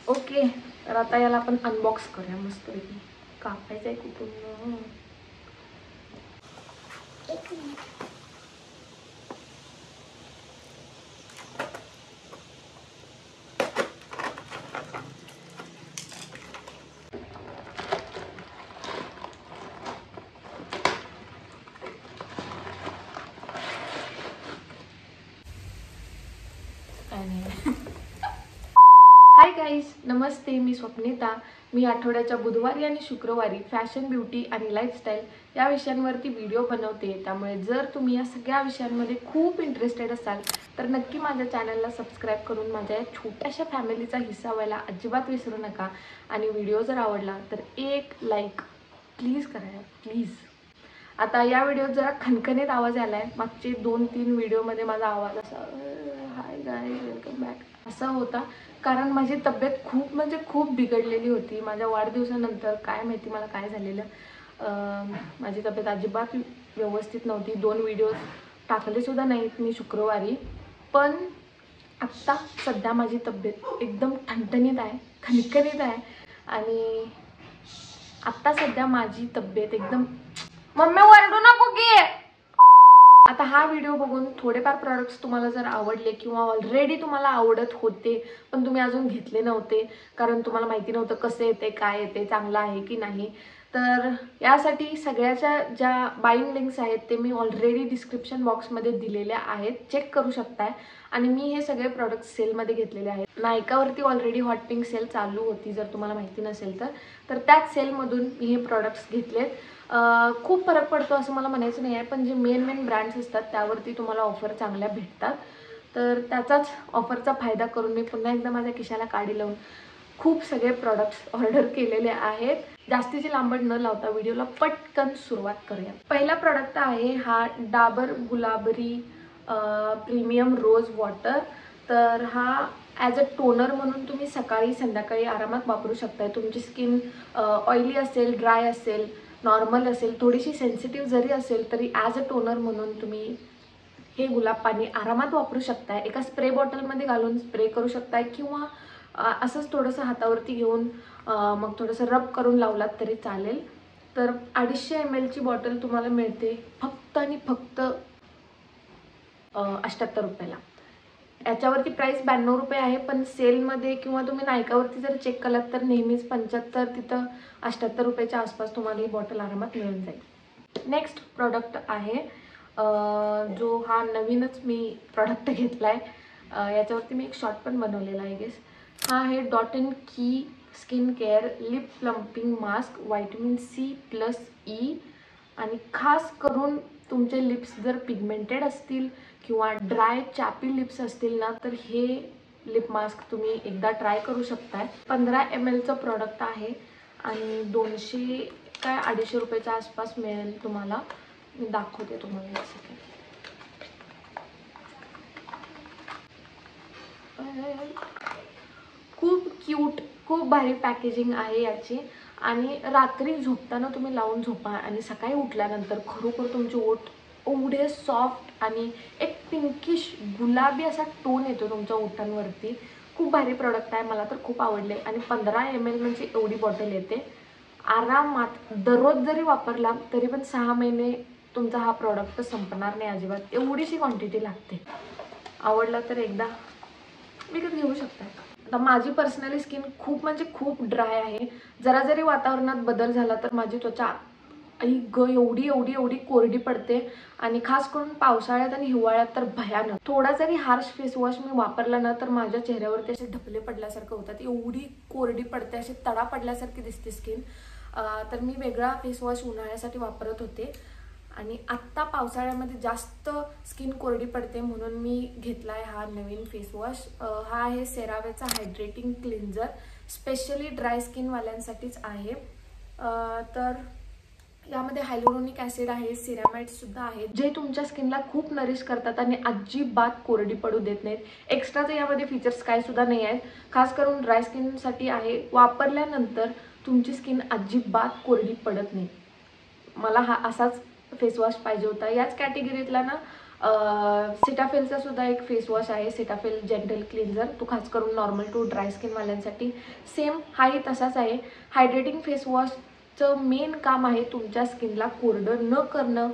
Okay, तर आता याला आपण अनबॉक्स करूया मस्तपैकी. कापायचं आहे कुठून? हाय गाईज, नमस्ते. मी स्वप्निता. मी आठवड्याच्या बुधवारी आणि शुक्रवारी फॅशन, ब्युटी आणि लाईफस्टाईल या विषयांवरती व्हिडिओ बनवते. त्यामुळे जर तुम्ही या सगळ्या विषयांमध्ये खूप इंटरेस्टेड असाल तर नक्की माझ्या चॅनलला सबस्क्राईब करून माझ्या या छोट्याशा फॅमिलीचा हिस्सा व्हायला अजिबात विसरू नका. आणि व्हिडिओ जर आवडला तर एक लाईक प्लीज करा, प्लीज. आता या व्हिडिओत जरा खणखणीत आवाज आला आहे. मागचे 2-3 व्हिडिओमध्ये माझा आवाज असा हाय गाईज वेलकम बॅक असा होता, कारण माझी तब्येत खूप बिघडलेली होती. माझ्या वाढदिवसानंतर काय माहिती मला काय झालेलं, माझी तब्येत अजिबात व्यवस्थित नव्हती. 2 व्हिडिओज टाकलेसुद्धा नाहीत मी शुक्रवारी. पण आत्ता सध्या माझी तब्येत एकदम ठणठणीत आहे, खणखणीत आहे. आणि आत्ता सध्या माझी तब्येत एकदम, मम्मी वरडू नको की. आता हा व्हिडिओ बघून थोडेफार प्रोडक्ट्स तुम्हाला जर आवडले किंवा ऑलरेडी तुम्हाला आवडत होते पण तुम्ही अजून घेतले नव्हते कारण तुम्हाला माहिती नव्हतं कसे येते, काय येते, चांगलं आहे की नाही, तर यासाठी सगळ्याच्या ज्या बाईंग लिंक्स आहेत ते मी ऑलरेडी डिस्क्रिप्शन बॉक्समध्ये दिलेल्या आहेत, चेक करू शकताय. आणि मी हे सगळे प्रोडक्ट्स सेलमध्ये घेतलेले आहेत. नायकावरती ऑलरेडी हॉट पिंक सेल चालू होती, जर तुम्हाला माहिती नसेल तर त्याच सेलमधून मी हे प्रोडक्ट्स घेतलेत. खूप फरक पडतो असं मला म्हणायचं नाही आहे, पण जे मेन ब्रँड्स असतात त्यावरती तुम्हाला ऑफर चांगल्या भेटतात. तर त्याचाच ऑफरचा फायदा करून मी पुन्हा एकदा माझ्या खिशाला काडी लावून खूप सगळे प्रोडक्ट्स ऑर्डर केलेले आहेत. जास्तीची लांबड न लावता व्हिडिओला पटकन सुरुवात करूया. पहिला प्रोडक्ट आहे हा Dabur Gulabari premium rose water. तर हा ॲज अ टोनर म्हणून तुम्ही सकाळी संध्याकाळी आरामात वापरू शकताय. तुमची स्किन ऑइली असेल, ड्राय असेल, नॉर्मल असेल, थोडीशी सेन्सिटिव्ह जरी असेल तरी ॲज अ टोनर म्हणून तुम्ही हे गुलाब पाणी आरामात वापरू शकताय. एका स्प्रे बॉटलमध्ये घालून स्प्रे करू शकताय किंवा असंच थोडंसं हातावरती घेऊन मग थोडंसं रब करून लावलात तरी चालेल. तर 250 ml ची बॉटल तुम्हाला मिळते फक्त आणि फक्त 78 रुपयाला. याच्यावरती प्राइस 92 रुपये आहे, पण सेलमध्ये किंवा तुम्ही नायकावरती जर चेक केलात तर नेहमीच 75, तिथं 78 रुपयाच्या आसपास तुम्हाला ही बॉटल आरामात मिळून जाईल. नेक्स्ट प्रोडक्ट आहे जो हा नवीनच मी प्रोडक्ट घेतला आहे. याच्यावरती मी एक शॉर्ट पण बनवलेला आहे गेस. हा आहे डॉट अँड की skin care leaf plumping mask vitamin C+E. आणि खास करून तुमचे लिप्स जर पिगमेंटेड असतील किंवा ड्राय चॅपी लिप्स असतील ना तर हे लिप मास्क तुम्ही एकदा ट्राय करू शकताय. 15 ml चं प्रोडक्ट आहे आणि 200 काय 250 रुपयाच्या आसपास मिळेल तुम्हाला. मी दाखवते तुम्हाला एक सेकंड. खूप क्यूट, खूप भारी पॅकेजिंग आहे याची. आणि रात्री झोपताना तुम्ही लावून झोपा आणि सकाळी उठल्यानंतर खरोखर तुमचे ओठ एवढे सॉफ्ट आणि एक पिंकिश गुलाबी असा टोन येतो तुमच्या ओठांवरती. खूप भारी प्रोडक्ट आहे, मला तर खूप आवडले. आणि 15 ml म्हणजे एवढी बॉटल येते. आरामात दररोज जरी वापरला तरी पण 6 महिने तुमचा हा प्रोडक्ट संपणार नाही अजिबात, एवढीशी क्वांटिटी लागते. आवडला तर एकदा विकत घेऊ शकता. आता माझी पर्सनली स्किन खूप ड्राय आहे. जरा जरी वातावरणात बदल झाला तर माझी त्वचा एवढी कोरडी पडते. आणि खास करून पावसाळ्यात आणि हिवाळ्यात तर भयानक. थोडा जरी हार्श फेस वॉश मी वापरला ना तर माझ्या चेहऱ्यावरती असे ढपले पडल्यासारखं होतात, एवढी कोरडी पडते, असे तडा पडल्यासारखी दिसते स्किन. तर मी वेगळा फेस वॉश उन्हाळ्यासाठी वापरत होते आणि आत्ता पावसाळ्यामध्ये जास्त स्किन कोरडी पडते म्हणून मी घेतला आहे हा नवीन फेस वॉश. हा आहे सेरावेचा हायड्रेटिंग क्लिन्झर, स्पेशली ड्राय स्किनवाल्यांसाठीच आहे. तर यामध्ये हायलोरोनिक ॲसिड आहे, सिरामाइड्ससुद्धा आहेत जे तुमच्या स्किनला खूप नरिश करतात आणि अजिबात कोरडी पडू देत नाहीत. एक्स्ट्राचे यामध्ये फीचर्स काय सुद्धा नाही आहेत. खास करून ड्राय स्किनसाठी आहे. वापरल्यानंतर तुमची स्किन अजिबात कोरडी पडत नाही. मला हा असाच फेस वॉश पाहिजे होता. याच कॅटेगरीतला ना सेटाफिलचा सुद्धा एक फेस वॉश आहे, सेटाफिल जेंटल क्लिन्झर. तो खास करून नॉर्मल टू ड्राय स्किनवाल्यांसाठी. सेम हाही तसाच आहे. हायड्रेटिंग फेस वॉशचं मेन काम आहे तुमच्या स्किनला कोरडं न करणं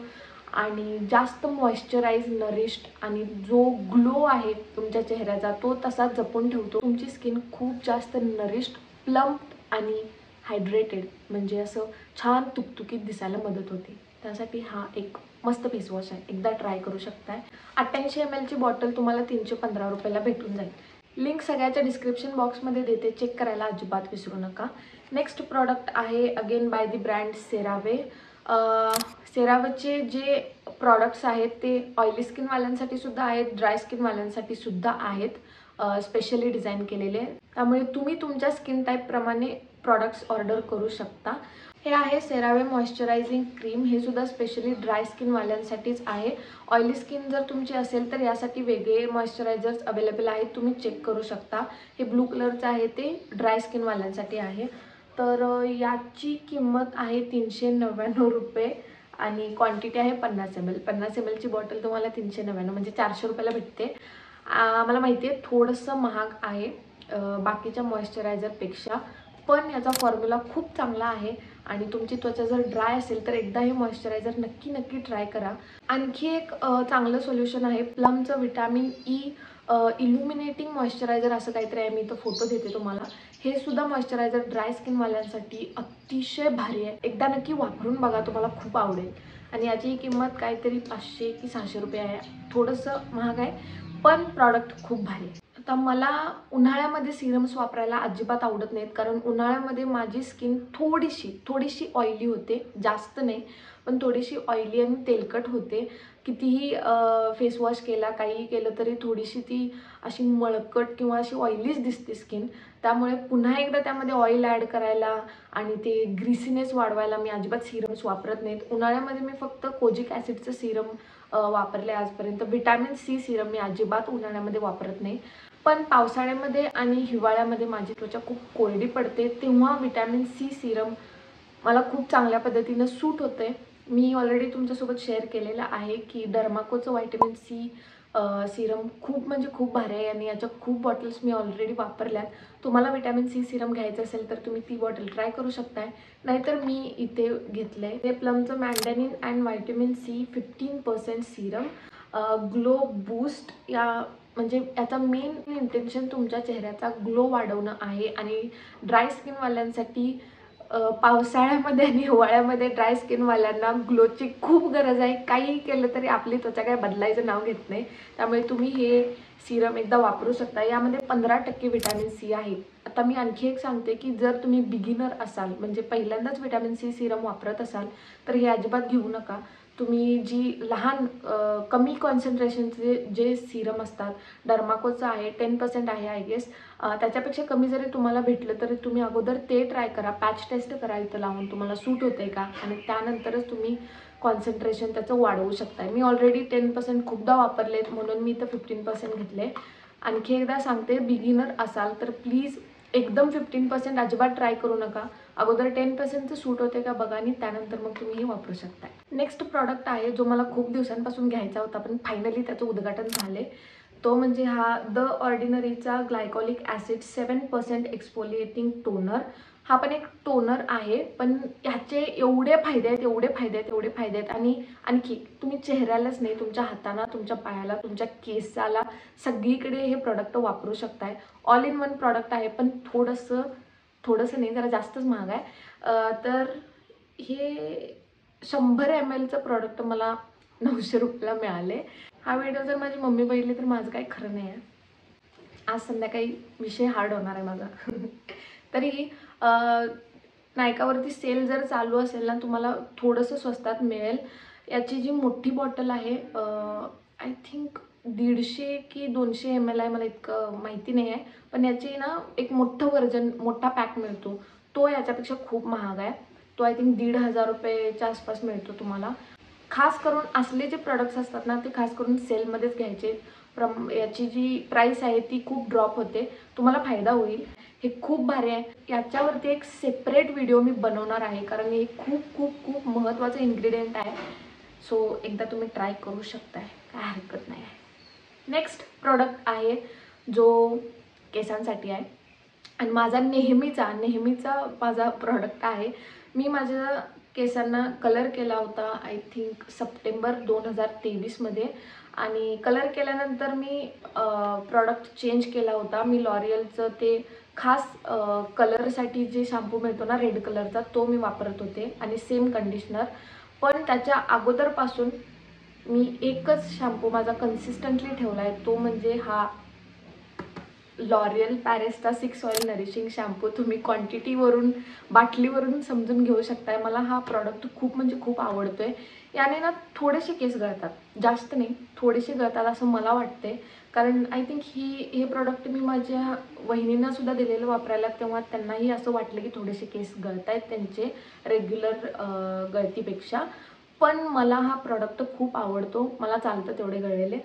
आणि जास्त मॉइश्चराइज, नरिश्ड आणि जो ग्लो आहे तुमच्या चेहऱ्याचा तो तसा जपून ठेवतो. तुमची स्किन खूप जास्त नरिश्ड, प्लम्प आणि हायड्रेटेड म्हणजे असं छान तुकतुकीत दिसायला मदत होते. त्यासाठी हा एक मस्त फेस वॉश आहे, एकदा ट्राय करू शकताय. 88 ml ची बॉटल तुम्हाला 315 रुपयाला भेटून जाईल. लिंक सगळ्याच्या डिस्क्रिप्शन बॉक्समध्ये देते, चेक करायला अजिबात विसरू नका. नेक्स्ट प्रॉडक्ट आहे again by the brand CeraVe. सेरावेचे जे प्रॉडक्ट्स आहेत ते ऑइली स्किनवाल्यांसाठी सुद्धा आहेत, ड्राय स्किनवाल्यांसाठी सुद्धा आहेत, स्पेशली डिझाईन केलेले. त्यामुळे तुम्ही तुमच्या स्किन टाईपप्रमाणे प्रॉडक्ट्स ऑर्डर करू शकता. हे आहे सेरावे मॉइश्चरायझिंग क्रीम. हे सुद्धा स्पेशली ड्राय स्किनवाल्यांसाठीच आहे. ऑइली स्किन जर तुमची असेल तर यासाठी वेगळे मॉइश्चरायझर्स अवेलेबल आहेत, तुम्ही चेक करू शकता. हे ब्लू कलरचं आहे ते ड्राय स्किनवाल्यांसाठी आहे. तर याची किंमत आहे 399 रुपये आणि क्वांटिटी आहे 50 ml. 50 ml ची बॉटल तुम्हाला 399 म्हणजे 400 रुपयाला भेटते. मला माहिती आहे थोडंसं महाग आहे बाकीच्या मॉइश्चरायझरपेक्षा, पण याचा फॉर्म्युला खूप चांगला आहे आणि तुमची त्वचा जर ड्राय असेल तर एकदा हे मॉइश्चरायझर नक्की ट्राय करा. आणखी एक चांगलं सोल्युशन आहे प्लमचं व्हिटॅमिन ई इल्युमिनेटिंग मॉइश्चरायझर असं काहीतरी आहे, मी तो फोटो देते तुम्हाला. हे सुद्धा मॉइश्चरायझर ड्राय स्किनवाल्यांसाठी अतिशय भारी आहे, एकदा नक्की वापरून बघा, तुम्हाला खूप आवडेल. आणि याची किंमत काहीतरी 500 की 600 रुपये आहे, थोडंसं महाग आहे पण प्रॉडक्ट खूप भारी आहे. आता मला उन्हाळ्यामध्ये सिरम्स वापरायला अजिबात आवडत नाहीत, कारण उन्हाळ्यामध्ये माझी स्किन थोडीशी ऑइली होते, जास्त नाही पण थोडीशी ऑइली आणि तेलकट होते. कितीही फेस वॉश केला, काही केलं तरी थोडीशी ती अशी मळकट किंवा अशी ऑइलीच दिसते स्किन. त्यामुळे पुन्हा एकदा त्यामध्ये ऑइल ॲड करायला आणि ते ग्रीसीनेस वाढवायला मी अजिबात सिरम्स वापरत नाहीत. उन्हाळ्यामध्ये मी फक्त कोजिक ॲसिडचं सिरम वापरले आजपर्यंत. व्हिटॅमिन सी सिरम मी अजिबात उन्हाळ्यामध्ये वापरत नाही. पण पावसाळ्यामध्ये आणि हिवाळ्यामध्ये माझी त्वचा खूप कोरडी पडते, तेव्हा व्हिटॅमिन सी सिरम मला खूप चांगल्या पद्धतीनं सूट होते. मी ऑलरेडी तुमच्यासोबत शेअर केलेलं आहे की डर्माकोचं व्हिटॅमिन सी सिरम खूप म्हणजे खूप भारी आहे आणि याच्या खूप बॉटल्स मी ऑलरेडी वापरल्यात. तुम्हाला व्हिटॅमिन सी सिरम घ्यायचं असेल तर तुम्ही ती बॉटल ट्राय करू शकताय. नाहीतर मी इथे घेतलं आहे हे प्लमचं mandarin and vitamin C 15% serum glow boost. या म्हणजे याचा मेन इंटेन्शन तुमच्या चेहऱ्याचा ग्लो वाढवणं आहे आणि ड्राय स्किनवाल्यांसाठी पावसाळ्यामध्ये आणि हिवाळ्यामध्ये ड्राय स्किनवाल्यांना ग्लोची खूप गरज आहे. काही केलं तरी आपली त्वचा काय बदलायचं नाव घेत नाही, त्यामुळे तुम्ही हे सिरम एकदा वापरू शकता. यामध्ये 15% व्हिटॅमिन सी आहे. आता मी आणखी एक सांगते की जर तुम्ही बिगिनर असाल, म्हणजे पहिल्यांदाच व्हिटॅमिन सी सिरम वापरत असाल तर हे अजिबात घेऊ नका. तुम्ही जी लहान कमी कॉन्सन्ट्रेशनचे जे सिरम असतात, डर्माकोचं आहे 10% आहे आय गेस, त्याच्यापेक्षा कमी जरी तुम्हाला भेटलं तरी तुम्ही अगोदर ते ट्राय करा, पॅच टेस्ट करा इथं लावून तुम्हाला सूट होते का, आणि त्यानंतरच तुम्ही कॉन्सन्ट्रेशन त्याचं वाढवू शकताय. मी ऑलरेडी 10% खूपदा वापरलेत म्हणून मी इथं 15% घेतले. आणखी एकदा सांगते, बिगिनर असाल तर प्लीज एकदम 15% अजिबात ट्राय करू नका. अगोदर 10%चं सूट होते का बघा आणि त्यानंतर मग तुम्ही हे वापरू शकताय. नेक्स्ट प्रॉडक्ट आहे जो मला खूप दिवसांपासून घ्यायचा होता पण फायनली त्याचं उद्घाटन झाले. तो म्हणजे हा द ऑर्डिनरीचा ग्लायकॉलिक ॲसिड 7% एक्सफोलिएटिंग टोनर. हा पण एक टोनर आहे, पण ह्याचे एवढे फायदे आहेत आणि आणखी तुम्ही चेहऱ्यालाच नाही, तुमच्या हाताला, तुमच्या पायाला, तुमच्या केसाला सगळीकडे हे प्रोडक्ट वापरू शकताय. ऑल इन वन प्रॉडक्ट आहे, पण थोडंसं नाही, जरा जास्तच महाग आहे. तर हे 100 ml प्रॉडक्ट मला 900 रुपयाला मिळाले. हा व्हिडिओ जर माझी मम्मी बघितली तर माझं काही खरं नाही आहे. आज संध्याकाळी विषय हार्ड होणार आहे माझा. तरी नायकावरती सेल जर चालू असेल ना, तुम्हाला थोडंसं स्वस्तात मिळेल. याची जी मोठी बॉटल आहे आय थिंक 150 की 200 ml आहे, मला इतकं माहिती नाही आहे, पण याची ना एक मोठं व्हर्जन, मोठा पॅक मिळतो, तो याच्यापेक्षा खूप महाग आहे. तो आय थिंक 1,500 रुपयेच्या आसपास मिळतो तुम्हाला. खास करून असले जे प्रोडक्ट्स असतात ना ते खास करून सेलमध्येच घ्यायचे. याची जी प्राइस आहे ती खूप ड्रॉप होते, तुम्हाला फायदा होईल. हे खूप भारी आहे. याच्यावरती एक सेपरेट व्हिडिओ मी बनवणार आहे, कारण हे खूप खूप खूप महत्त्वाचं इन्ग्रेडियंट आहे. सो एकदा तुम्ही ट्राय करू शकताय, काय हरकत नाही आहे. नेक्स्ट प्रोडक्ट आहे जो केसांसाठी आहे आणि माझा नेहमीचा माझा प्रोडक्ट आहे. मी माझ्या केसांना कलर केला होता आय थिंक सप्टेंबर 2023मध्ये आणि कलर केल्यानंतर मी प्रॉडक्ट चेंज केला होता. मी लॉरियलचं ते खास कलरसाठी जे शॅम्पू मिळतो ना रेड कलरचा, तो मी वापरत होते आणि सेम कंडिशनर. पण त्याच्या अगोदरपासून मी एकच शॅम्पू माझा कन्सिस्टंटली ठेवला आहे, तो म्हणजे हा लॉरियल पॅरिसचा 6 ऑइल नरिशिंग शॅम्पू. तुम्ही क्वांटिटीवरून बाटलीवरून समजून घेऊ शकताय. मला हा प्रॉडक्ट खूप म्हणजे खूप आवडतोय. याने ना थोडेसे केस गळतात, जास्त नाही, थोडेसे गळतात असं मला वाटते. कारण आय थिंक हे प्रॉडक्ट मी माझ्या वहिनींना सुद्धा दिलेलं वापरायला, तेव्हा त्यांनाही असं वाटलं की थोडेसे केस गळत आहेत त्यांचे रेग्युलर गळतीपेक्षा. पण मला हा प्रॉडक्ट खूप आवडतो, मला चालतं तेवढे गळलेले.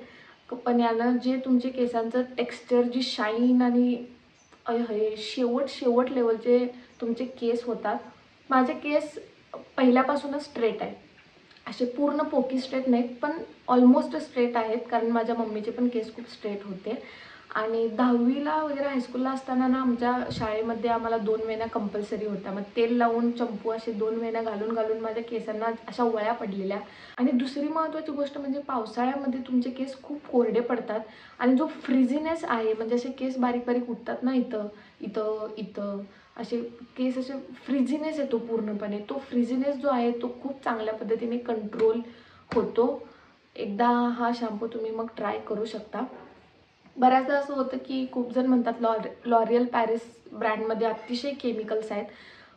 पण यानं जे तुमचे केसांचं टेक्स्चर, जी शाईन आणि हे शेवट लेवलचे तुमचे केस होतात. माझे केस पहिल्यापासूनच स्ट्रेट आहेत, असे पूर्ण पोकी स्ट्रेट नाहीत पण ऑलमोस्ट स्ट्रेट आहेत, कारण माझ्या मम्मीचे पण केस खूप स्ट्रेट होते. आणि 10वीला वगैरे हायस्कूलला असताना ना आमच्या शाळेमध्ये आम्हाला 2 वेण्या कंपल्सरी होत्या. मग तेल लावून चंपू असे 2 वेण्या घालून माझ्या केसांना अशा वळ्या पडलेल्या. आणि दुसरी महत्त्वाची गोष्ट म्हणजे पावसाळ्यामध्ये तुमचे केस खूप कोरडे पडतात आणि जो फ्रिझीनेस आहे, म्हणजे असे केस बारीक बारीक उठतात ना इथं इथं इथं असे केस, असे फ्रिझीनेस येतो पूर्णपणे. तो फ्रिझीनेस जो आहे तो खूप चांगल्या पद्धतीने कंट्रोल होतो. एकदा हा शॅम्पू तुम्ही मग ट्राय करू शकता. बऱ्याचदा असं होतं की खूप जण म्हणतात लॉरियल पॅरिस ब्रँडमध्ये अतिशय केमिकल्स आहेत.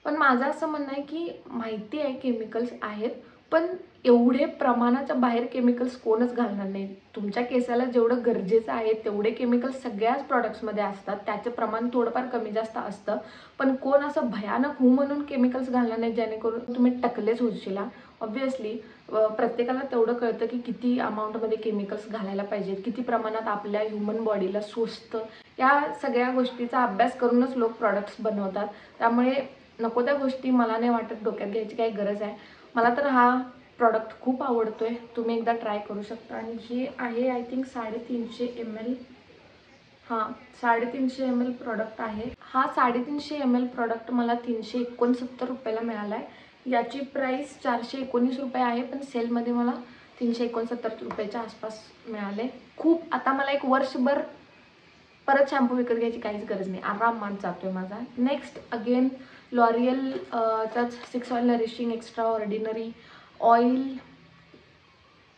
पण माझं असं म्हणणं आहे की माहिती आहे केमिकल्स आहेत, पण एवढे प्रमाणाच्या बाहेर केमिकल्स कोणच घालणार नाही. तुमच्या केसाला जेवढं गरजेचं आहे तेवढे केमिकल्स सगळ्याच प्रॉडक्ट्समध्ये असतात. त्याचे प्रमाण थोडंफार कमी जास्त असतं, पण कोण असं भयानक म्हणून केमिकल्स घालणार नाही जेणेकरून तुम्ही टकलेच होशीला. ऑब्व्हियसली प्रत्येकाला तेवढं कळतं की किती अमाऊंटमध्ये केमिकल्स घालायला पाहिजेत, किती प्रमाणात आपल्या ह्युमन बॉडीला सोसतं. या सगळ्या गोष्टीचा अभ्यास करूनच लोक प्रॉडक्ट्स बनवतात. त्यामुळे नको त्या गोष्टी मला नाही वाटत डोक्यात घ्यायची काही गरज आहे. मला तर हा प्रॉडक्ट खूप आवडतोय, तुम्ही एकदा ट्राय करू शकता. आणि हे आहे आय थिंक 350 ml. हां, 350 ml प्रॉडक्ट आहे हा. 350 ml प्रॉडक्ट मला 369 रुपयाला मिळाला आहे. याची प्राईस 419 रुपये आहे, पण सेलमध्ये मला 369 रुपयाच्या आसपास मिळाले. खूप, आता मला एक वर्षभर परत शॅम्पू विकत घ्यायची काहीच गरज नाही, आरामात जातोय माझा. नेक्स्ट अगेन लॉरियल चा 6 oil nourishing extra ordinary oil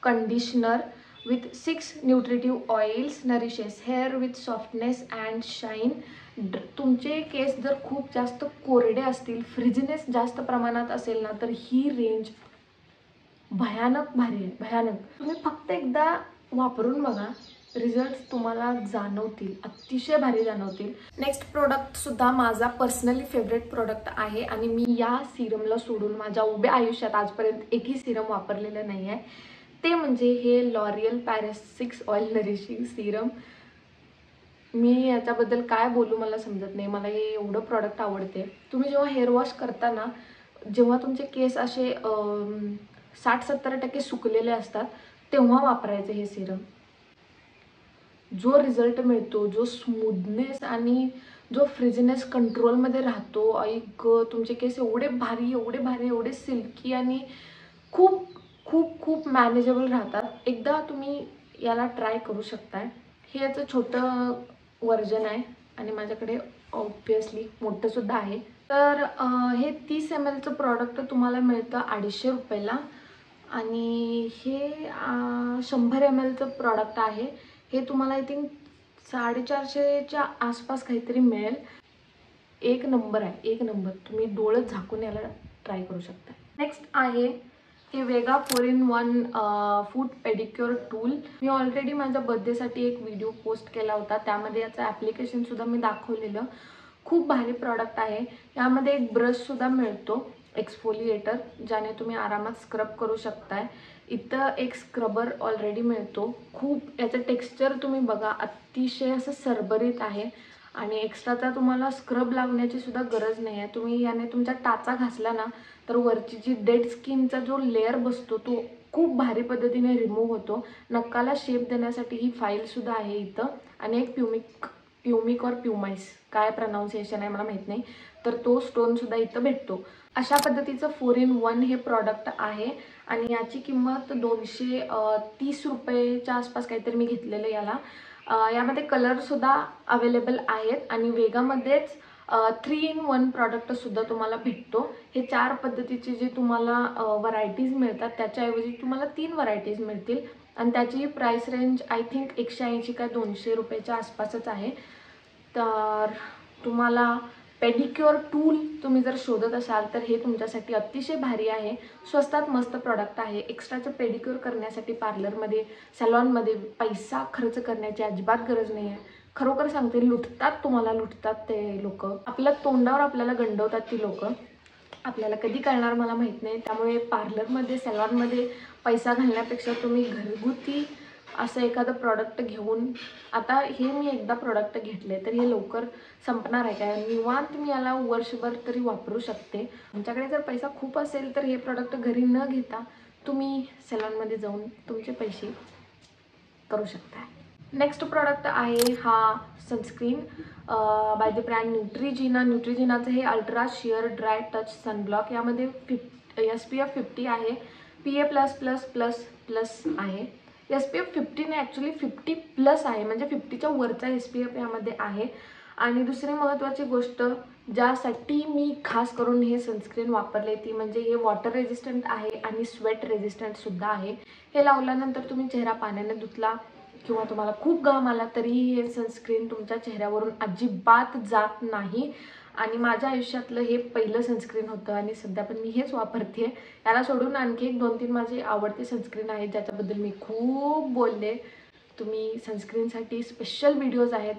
conditioner with 6 nutritive oils nourishes hair with softness and shine. तुमचे केस जर खूप जास्त कोरडे असतील, फ्रिझीनेस जास्त प्रमाणात असेल ना, तर ही रेंज भयानक भारी आहे, भयानक. तुम्ही फक्त एकदा वापरून बघा, रिझल्ट्स तुम्हाला जाणवतील, अतिशय भारी जाणवतील. नेक्स्ट प्रोडक्ट सुद्धा माझा पर्सनली फेवरेट प्रोडक्ट आहे आणि मी या सिरमला सोडून माझ्या उभ्या आयुष्यात आजपर्यंत एकही सिरम वापरलेलं नाही आहे. ते म्हणजे हे L'Oreal Paris 6 oil nourishing serum. मी याच्याबद्दल काय बोलू मला समजत नाही, मला हे एवढं प्रॉडक्ट आवडते. तुम्ही जेव्हा हेअर वॉश करता ना, जेव्हा तुमचे केस असे 60-70% सुकलेले असतात, तेव्हा वापरायचे हे सिरम. जो रिझल्ट मिळतो, जो स्मूथनेस आणि जो फ्रिझीनेस कंट्रोलमध्ये राहतो, ऐक तुमचे केस एवढे भारी एवढे सिल्की आणि खूप खूप खूप मॅनेजेबल राहतात. एकदा तुम्ही याला ट्राय करू शकताय. हे याचं छोटं व्हर्जन आहे आणि माझ्याकडे ऑब्व्हियसली मोठंसुद्धा आहे. तर हे 30 mlचं प्रॉडक्ट तुम्हाला मिळतं 250 रुपयाला आणि हे 100 mlचं प्रॉडक्ट आहे. हे तुम्हाला आय थिंक 450च्या आसपास काहीतरी मिळेल. एक नंबर आहे, एक नंबर. तुम्ही डोळं झाकून याला ट्राय करू शकता. नेक्स्ट आहे हे वेगा 4-in-1 फूट पेडिक्युअर टूल. मी ऑलरेडी माझ्या बर्थडेसाठी एक व्हिडिओ पोस्ट केला होता, त्यामध्ये याचं ॲप्लिकेशनसुद्धा मी दाखवलेलं. खूप भारी प्रॉडक्ट आहे. यामध्ये एक ब्रशसुद्धा मिळतो एक्सफोलिएटर, ज्याने तुम्ही आरामात स्क्रब करू शकताय. इथं एक स्क्रबर ऑलरेडी मिळतो. खूप याचं टेक्स्चर तुम्ही बघा, अतिशय असं सरबरीत आहे आणि एक्स्ट्राचा तुम्हाला स्क्रब लावण्याची सुद्धा गरज नाही आहे. तुम्ही याने तुमच्या टाचा घासला ना, तर वरची जी डेड स्किनचा जो लेअर बसतो तो खूप भारी पद्धतीने रिमूव्ह होतो. नक्काला शेप देण्यासाठी ही फाईलसुद्धा आहे इथं. आणि एक प्युमिक और प्युमाइस काय प्रोनाउन्सिएशन आहे मला माहीत नाही, तर तो स्टोनसुद्धा इथं भेटतो. अशा पद्धतीचं 4 in 1 हे प्रॉडक्ट आहे आणि याची किंमत 230 रुपयेच्या आसपास काहीतरी मी घेतलेलं याला. यामध्ये कलरसुद्धा अवेलेबल आहेत आणि वेगामध्येच 3 in 1 प्रॉडक्टसुद्धा तुम्हाला भेटतो. हे 4 पद्धतीचे जे तुम्हाला व्हरायटीज मिळतात त्याच्याऐवजी तुम्हाला 3 व्हरायटीज मिळतील आणि त्याची प्राईस रेंज आय थिंक 180 का 200 रुपयाच्या आसपासच आहे. तर तुम्हाला पेडिक्युअर टूल तुम्ही जर शोधत असाल तर हे तुमच्यासाठी अतिशय भारी आहे. स्वस्तात मस्त प्रॉडक्ट आहे. एक्स्ट्राचं पेडिक्युअर करण्यासाठी पार्लरमध्ये सॅलॉनमध्ये पैसा खर्च करण्याची अजिबात गरज नाही आहे. खरोखर सांगते, लुटतात ते लोक. आपल्या तोंडावर आपल्याला गंडवतात ती लोक. आपल्याला कधी कळणार मला माहीत नाही. त्यामुळे पार्लरमध्ये सॅलॉनमध्ये पैसा घालण्यापेक्षा तुम्ही घरगुती असं एखादं प्रॉडक्ट घेऊन, आता हे मी एकदा प्रॉडक्ट घेतले तर हे लवकर संपणार आहे काय, निवांत मी याला वर्षभर तरी वापरू शकते. तुमच्याकडे जर पैसा खूप असेल तर हे प्रॉडक्ट घरी न घेता तुम्ही सॅलॉनमध्ये जाऊन तुमचे पैसे करू शकता. नेक्स्ट प्रॉडक्ट आहे हा सनस्क्रीन बाय द ब्रँड न्यूट्रीजिनाचं हे ultra shear dry touch sunblock. यामध्ये SPF 50 आहे, PA++++ आहे. SPF 50 नाही, ॲक्च्युली 50+ आहे, म्हणजे 50च्या वरचा SPF यामध्ये आहे. आणि दुसरी महत्त्वाची गोष्ट ज्यासाठी मी खास करून हे सनस्क्रीन वापरले ती म्हणजे हे वॉटर रेजिस्टंट आहे आणि स्वेट रेजिस्टंटसुद्धा आहे. हे लावल्यानंतर तुम्ही चेहरा पाण्याने धुतला किंवा तुम्हाला खूप घाम आला तरीही हे सनस्क्रीन तुमच्या चेहऱ्यावरून अजिबात जात नाही. आणि माझ्या आयुष्यातलं हे पहिलं सनस्क्रीन होतं आणि सध्या पण मी हेच वापरते. याला सोडून आणखी 1-2-3 माझे आवडते सनस्क्रीन आहेत ज्याच्याबद्दल मी खूप बोलले. तुम्ही सनस्क्रीनसाठी स्पेशल व्हिडिओज आहेत,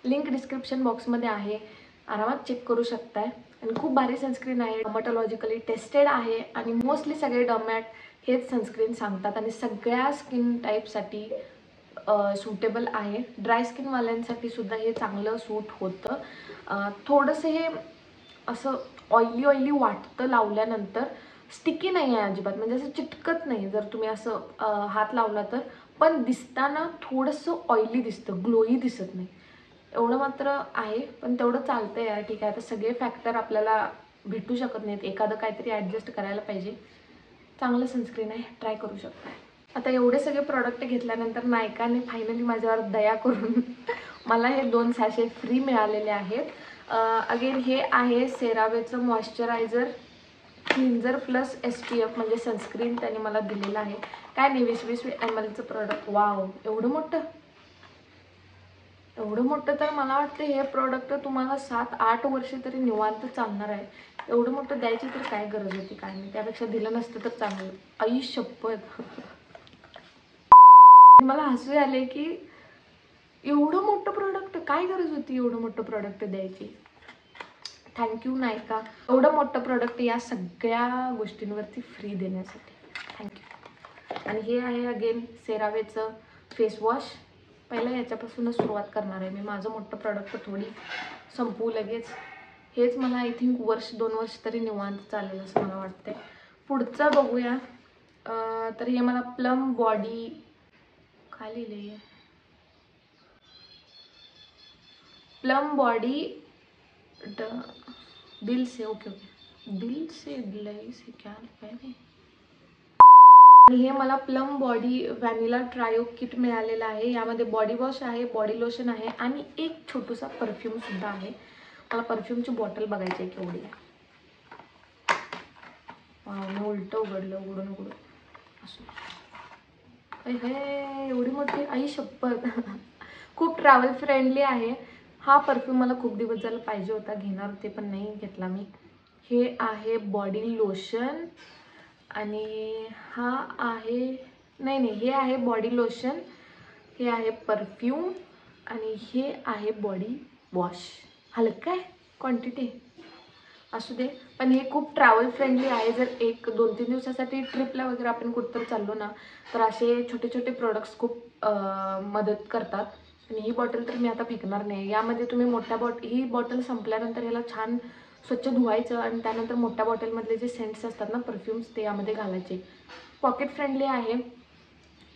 लिंक डिस्क्रिप्शन बॉक्समध्ये आहे, आरामात चेक करू शकताय. आणि खूप भारी सनस्क्रीन आहे, डर्मॅटॉलॉजिकली टेस्टेड आहे आणि मोस्टली सगळे डर्मॅट हेच सनस्क्रीन सांगतात आणि सगळ्या स्किन टाईपसाठी सूटेबल आहे. ड्राय स्किनवाल्यांसाठी सुद्धा हे चांगलं सूट होतं. थोडंसं हे असं ऑइली वाटतं लावल्यानंतर, स्टिकी नाही आहे अजिबात, म्हणजे असं चिटकत नाही जर तुम्ही असं हात लावला तर. पण दिसताना थोडंसं ऑइली दिसतं, ग्लोई दिसत नाही, एवढं मात्र आहे. पण तेवढं चालतं यार, ठीक आहे. आता सगळे फॅक्टर आपल्याला भेटू शकत नाहीत, एखादं काहीतरी ॲडजस्ट करायला पाहिजे. चांगलं सनस्क्रीन आहे, ट्राय करू शकता. आता एवढे सगळे प्रॉडक्ट घेतल्यानंतर नायकाने फायनली माझ्यावर दया करून मला हे 2 सॅशे फ्री मिळालेले आहेत. अगेन हे आहे सेरावेचं मॉइश्चरायझर क्लिन्झर प्लस SPF म्हणजे सनस्क्रीन त्याने मला दिलेलं आहे. काय नाही, 20-20 mlचं प्रॉडक्ट. वाव, एवढं मोठं तर मला वाटतं हे प्रॉडक्ट तुम्हाला 7-8 वर्ष तरी निवांत चालणार आहे. एवढं मोठं द्यायची तर काय गरज होती काय नाही, त्यापेक्षा दिलं नसतं तर चांगलं. आई शपथ. मला हसू आले की एवढं मोठं प्रॉडक्ट काय गरज होती, एवढं मोठं प्रॉडक्ट द्यायची. थँक्यू नायका, एवढं मोठं प्रॉडक्ट या सगळ्या गोष्टींवरती फ्री देण्यासाठी. थँक्यू. आणि हे आहे अगेन सेरावेचं फेसवॉश. पहिलं याच्यापासूनच सुरुवात करणार आहे मी. माझं मोठं प्रॉडक्ट थोडी संपवू लगेच. हेच मला आय थिंक 1-2 वर्ष तरी निवांत चालेल असं मला वाटतंय. पुढचं बघूया. तर हे मला प्लम बॉडी काय लिहिलं आहे, प्लम बॉडी दिल से, ओके दिल से दिलाई से क्या लिखा. आणि हे मला plum body vanilla trio kit मिळालेलं आहे. यामध्ये बॉडी वॉश आहे, बॉडी लोशन आहे आणि एक छोटूसा परफ्यूमसुद्धा आहे. मला परफ्यूमची बॉटल बघायची आहे केवढी आहे. मी उलटं उघडून असं हे एवढी मोठी, आई शपथ. खूप ट्रॅव्हल फ्रेंडली आहे. हा परफ्यूम मला खूप दिवस झाला पाहिजे होता, घेणार होते पण नाही घेतला मी. हे आहे बॉडी लोशन आणि हा आहे नाही हे आहे बॉडी लोशन, हे आहे परफ्यूम आणि हे आहे बॉडी वॉश. हलका आहे, क्वांटिटी असू दे, पण हे खूप ट्रॅव्हल फ्रेंडली आहे. जर 1-2-3 दिवसासाठी ट्रिपला वगैरे आपण कुठं चाललो ना तर असे छोटे प्रोडक्ट्स खूप मदत करतात. आणि ही बॉटल तर मी आता फेकणार नाही. यामध्ये तुम्ही ही बॉटल संपल्यानंतर याला छान स्वच्छ धुवायचं आणि त्यानंतर मोठ्या बॉटलमधले जे सेंट्स असतात ना परफ्यूम्स ते यामध्ये घालायचे. पॉकेट फ्रेंडली आहे,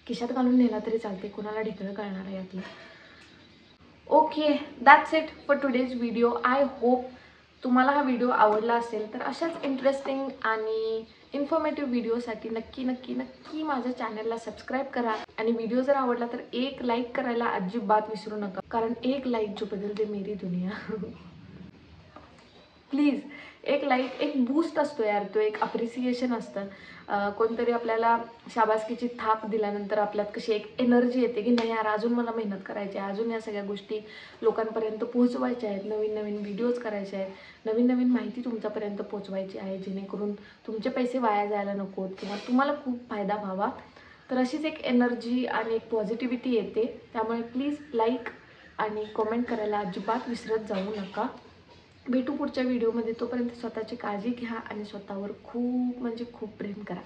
खिशात घालून नेला तरी चालते, कोणाला ढेकळं कळणार आहे यातलं. Okay, that's it for today's video. I hope तुम्हाला हा व्हिडिओ आवडला असेल. तर अशाच इंटरेस्टिंग आणि इन्फॉर्मेटिव्ह व्हिडिओसाठी नक्की नक्की नक्की माझ्या चॅनलला सबस्क्राईब करा. आणि व्हिडिओ जर आवडला तर एक लाईक करायला अजिबात विसरू नका, कारण एक लाईक जो बदलते मेरी दुनिया. प्लीज एक लाईक एक बूस्ट असतो यार, तो एक अप्रिसिएशन असतं. कोणतरी आपल्याला शाबासकीची थाप दिल्यानंतर आपल्यात कशी एक एनर्जी येते की नाही यार, अजून मला मेहनत करायची आहे, अजून या सगळ्या गोष्टी लोकांपर्यंत पोहोचवायच्या आहेत, नवीन नवीन व्हिडिओज करायचे आहेत, नवीन नवीन माहिती तुमच्यापर्यंत पोहोचवायची आहे, जेणेकरून तुमचे पैसे वाया जायला नकोत किंवा तुम्हाला खूप फायदा व्हावा. तर अशीच एक एनर्जी आणि एक पॉझिटिव्हिटी येते. त्यामुळे प्लीज लाईक आणि कमेंट करायला अजिबात विसरत जाऊ नका. भेटू पुढच्या व्हिडिओमध्ये. तोपर्यंत स्वतःची काळजी घ्या आणि स्वतःवर खूप म्हणजे खूप प्रेम करा.